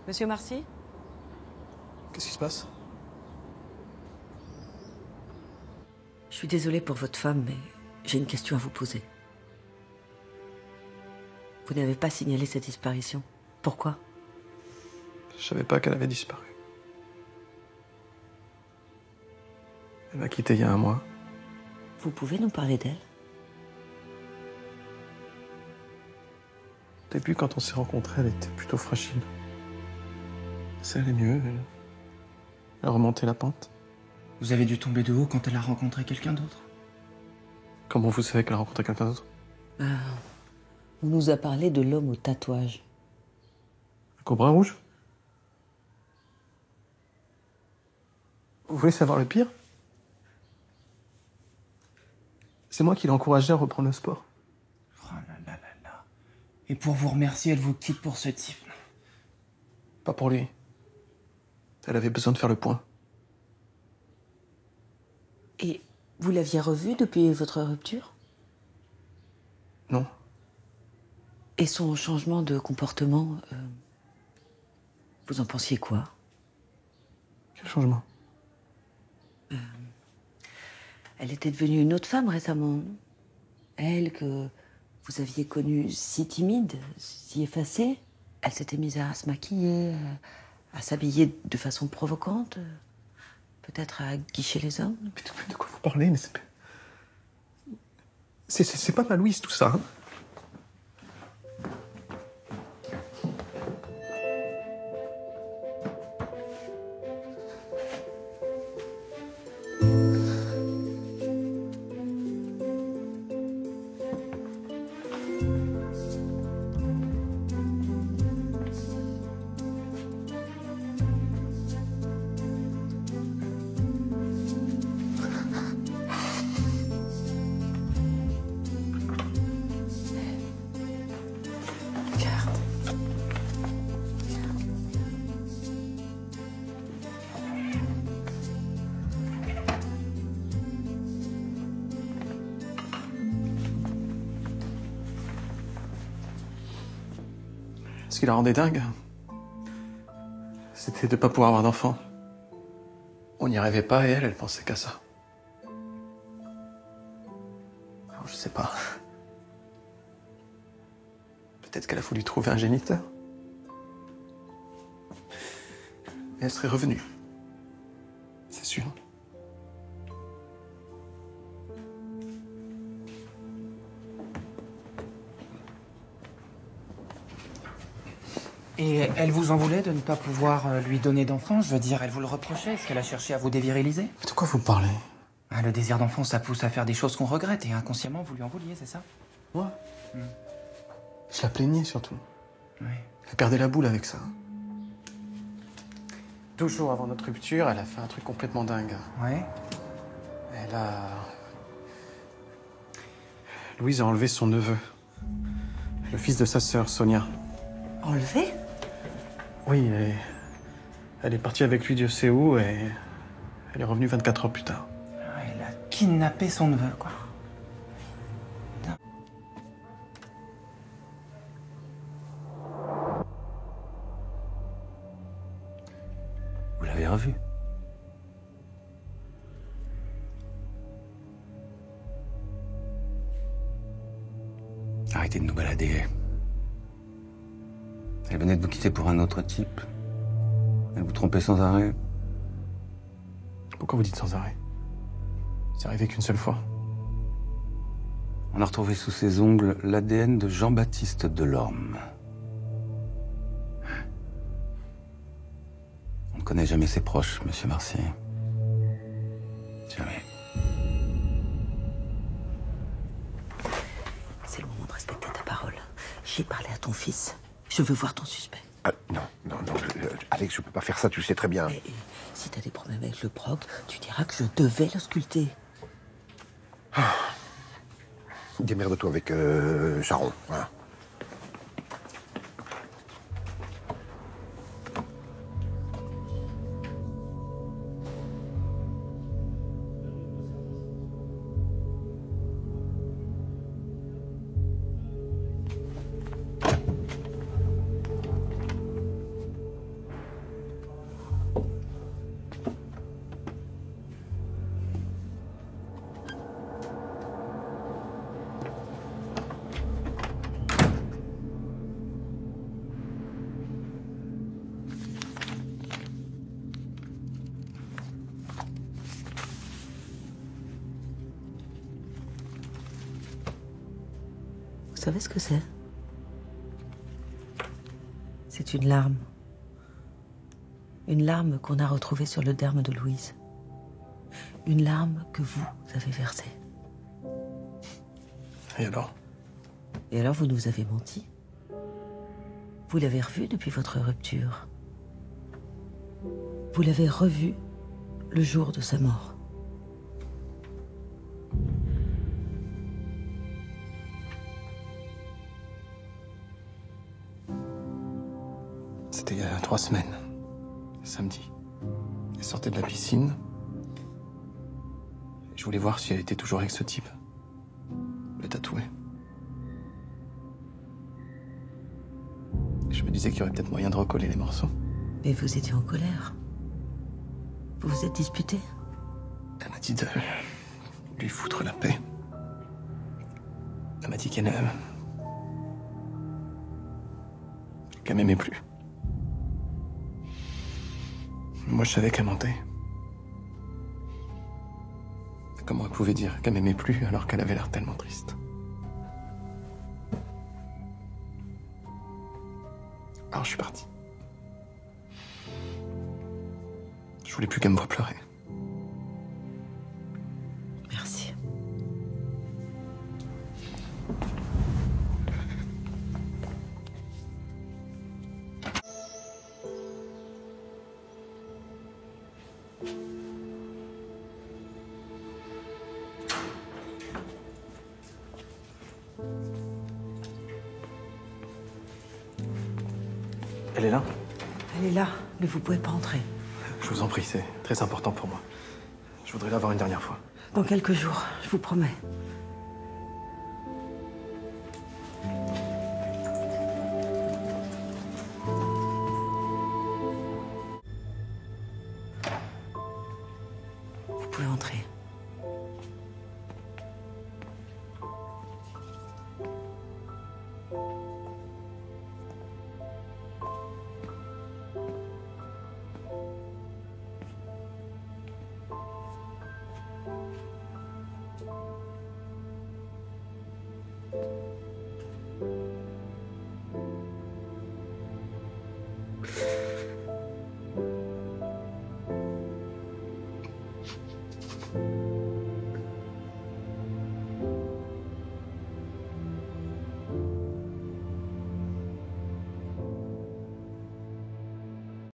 Monsieur Marcy? Qu'est-ce qui se passe? Je suis désolée pour votre femme, mais j'ai une question à vous poser. Vous n'avez pas signalé cette disparition. Pourquoi? Je savais pas qu'elle avait disparu. Elle m'a quitté il y a un mois. Vous pouvez nous parler d'elle? Au début, quand on s'est rencontrés, elle était plutôt fragile. Ça allait mieux. Elle a remonté la pente. Vous avez dû tomber de haut quand elle a rencontré quelqu'un d'autre? Comment vous savez qu'elle a rencontré quelqu'un d'autre? On nous a parlé de l'homme au tatouage. Un cobra rouge? Vous voulez savoir le pire? C'est moi qui l'ai encouragée à reprendre le sport. Oh là là là là. Et pour vous remercier, elle vous quitte pour ce type. Pas pour lui. Elle avait besoin de faire le point. Et vous l'aviez revue depuis votre rupture? Non. Et son changement de comportement, vous en pensiez quoi? Quel changement? Elle était devenue une autre femme récemment. Elle que vous aviez connue si timide, si effacée. Elle s'était mise à se maquiller, à s'habiller de façon provocante. Peut-être à guicher les hommes. Mais de quoi vous parlez? Mais c'est pas ma Louise, tout ça. Hein. Ce qui la rendait dingue, c'était de ne pas pouvoir avoir d'enfant. On n'y arrivait pas et elle pensait qu'à ça. Alors, je sais pas. Peut-être qu'elle a voulu trouver un géniteur. Et elle serait revenue. C'est sûr. Et elle vous en voulait de ne pas pouvoir lui donner d'enfant? Je veux dire, elle vous le reprochait? Est-ce qu'elle a cherché à vous déviriliser? Mais de quoi vous parlez? Ah, le désir d'enfant, ça pousse à faire des choses qu'on regrette, et inconsciemment, vous lui en vouliez, c'est ça? Moi Je la plaignais surtout. Oui. Elle perdait la boule avec ça. 12 jours avant notre rupture, elle a fait un truc complètement dingue. Ouais. Elle a... Louise a enlevé son neveu. Le fils de sa sœur, Sonia. Enlevé? Oui, elle est partie avec lui Dieu sait où et elle est revenue 24 heures plus tard. Elle a kidnappé son neveu, quoi. Vous l'avez revu? Arrêtez de nous balader. Elle venait de vous quitter pour un autre type. Elle vous trompait sans arrêt. Pourquoi vous dites sans arrêt? C'est arrivé qu'une seule fois. On a retrouvé sous ses ongles l'ADN de Jean-Baptiste Delorme. On ne connaît jamais ses proches, monsieur Marcy. Jamais. C'est le moment de respecter ta parole. J'ai parlé à ton fils. Je veux voir ton suspect. Ah, non, Alex, je peux pas faire ça, tu sais très bien. Et si t'as des problèmes avec le proc, tu diras que je devais l'ausculter. Démerde-toi avec Charon, voilà. Vous savez ce que c'est? C'est une larme. Une larme qu'on a retrouvée sur le derme de Louise. Une larme que vous avez versée. Et alors? Et alors vous nous avez menti. Vous l'avez revu depuis votre rupture. Vous l'avez revu le jour de sa mort. C'était il y a 3 semaines. Samedi. Elle sortait de la piscine. Je voulais voir si elle était toujours avec ce type. Le tatoué. Je me disais qu'il y aurait peut-être moyen de recoller les morceaux. Mais vous étiez en colère. Vous vous êtes disputé. Elle m'a dit de lui foutre la paix. Elle m'a dit qu'elle m'aimait plus. Moi, je savais qu'elle mentait. Comment elle pouvait dire qu'elle m'aimait plus alors qu'elle avait l'air tellement triste? Alors je suis parti. Je voulais plus qu'elle me voie pleurer. Merci. Elle est là? Elle est là, mais vous pouvez pas entrer. Je vous en prie, c'est très important pour moi. Je voudrais la voir une dernière fois. Dans quelques jours, je vous promets. Vous pouvez entrer.